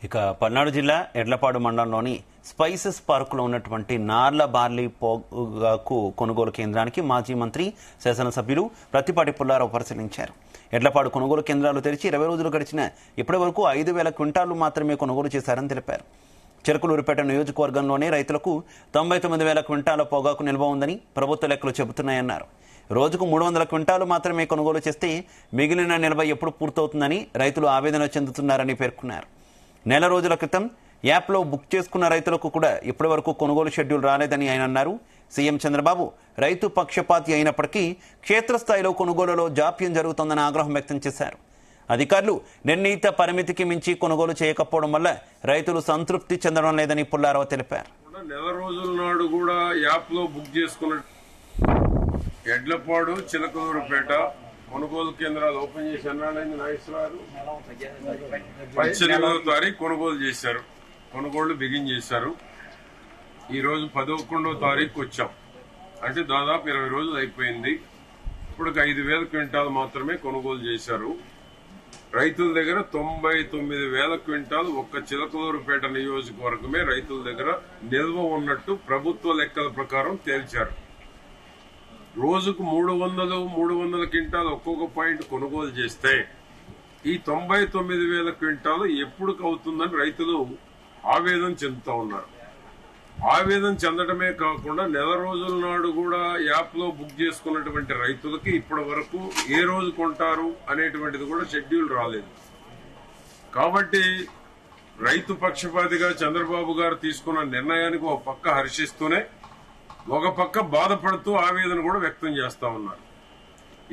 ఇక పల్నాడు జిల్లా ఎడ్లపాడు మండలంలోని స్పైసెస్ పార్కులో ఉన్నటువంటి నార్ల బార్లీ పొగాకు కొనుగోలు కేంద్రానికి మాజీ మంత్రి శాసనసభ్యులు ప్రత్తిపాటి పుల్లారావు పరిశీలించారు. ఎడ్లపాడు కొనుగోలు కేంద్రాలు తెరిచి 20 రోజులు గడిచిన ఇప్పటి వరకు 5,000 క్వింటాలు మాత్రమే కొనుగోలు చేశారని తెలిపారు. చిలకలూరుపేట నియోజకవర్గంలోనే రైతులకు 99,000 క్వింటాల పొగాకు నిల్వ ఉందని ప్రభుత్వ లెక్కలు చెబుతున్నాయన్నారు. రోజుకు 300 క్వింటాలు మాత్రమే కొనుగోలు చేస్తే మిగిలిన నిల్వ ఎప్పుడు పూర్తవుతుందని రైతులు ఆవేదన చెందుతున్నారని పేర్కొన్నారు. నెల రోజుల క్రితం యాప్లో బుక్ చేసుకున్న రైతులకు కూడా ఇప్పటి వరకు కొనుగోలు షెడ్యూల్ రాలేదని ఆయన అన్నారు. సీఎం చంద్రబాబు రైతు పక్షపాతి అయినప్పటికీ క్షేత్రస్థాయిలో కొనుగోలులో జాప్యం జరుగుతోందని ఆగ్రహం వ్యక్తం చేశారు. అధికారులు నిర్ణీత పరిమితికి మించి కొనుగోలు చేయకపోవడం వల్ల రైతులు సంతృప్తి చెందడం లేదని పుల్లారావు తెలిపారు. నెల రోజుల నాడు కూడా యాప్లో బుక్ చేసుకున్న ఎడ్లపాడు చిలకలూరుపేట కొనుగోలు కేంద్రాలు ఓపెన్ చేసి అన్నాడని నాగేశ్వరరావు 18వ తారీఖు కొనుగోలు చేశారు. కొనుగోళ్లు బిగిన్ చేశారు. ఈ రోజు 11వ తారీఖు వచ్చాం, అంటే దాదాపు 20 రోజులు అయిపోయింది. ఇప్పుడు 5,000 క్వింటాలు మాత్రమే కొనుగోలు చేశారు. రైతుల దగ్గర 99,000 క్వింటాలు ఒక్క చిలకలూరుపేట నియోజకవర్గమే రైతుల దగ్గర నిల్వ ఉన్నట్టు ప్రభుత్వ లెక్కల ప్రకారం తేల్చారు. రోజుకు 300 క్వింటాలు ఒక్కొక్క పాయింట్ కొనుగోలు చేస్తే ఈ 99,000 క్వింటాలు ఎప్పుడు అవుతుందని రైతులు ఆవేదన చెందుతా ఉన్నారు. ఆవేదన చెందడమే కాకుండా నెల రోజుల నాడు కూడా యాప్ లో బుక్ చేసుకున్నటువంటి రైతులకి ఇప్పటి వరకు ఏ రోజు కొంటారు అనేటువంటిది కూడా షెడ్యూల్ రాలేదు. కాబట్టి రైతు పక్షపాతిగా చంద్రబాబు గారు తీసుకున్న నిర్ణయానికి ఒక పక్క హర్షిస్తూనే ఒక పక్క బాధపడుతూ ఆవేదన కూడా వ్యక్తం చేస్తా ఉన్నారు.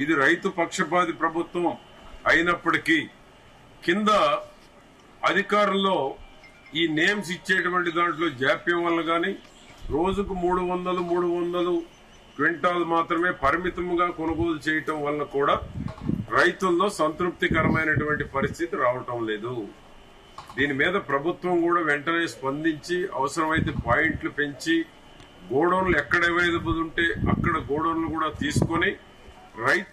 ఇది రైతు పక్షపాతి ప్రభుత్వం అయినప్పటికీ కింద అధికారుల్లో ఈ నేమ్స్ ఇచ్చేటువంటి దాంట్లో జాప్యం వల్ల గాని రోజుకు 300 క్వింటాలు మాత్రమే పరిమితంగా కొనుగోలు చేయటం వల్ల కూడా రైతుల్లో సంతృప్తికరమైనటువంటి పరిస్థితి రావటం లేదు. దీని మీద ప్రభుత్వం కూడా వెంటనే స్పందించి అవసరమైతే పాయింట్లు పెంచి గోడౌన్లు ఎక్కడ అవైలబుల్ ఉంటే అక్కడ గోడౌన్లు కూడా తీసుకుని రైతు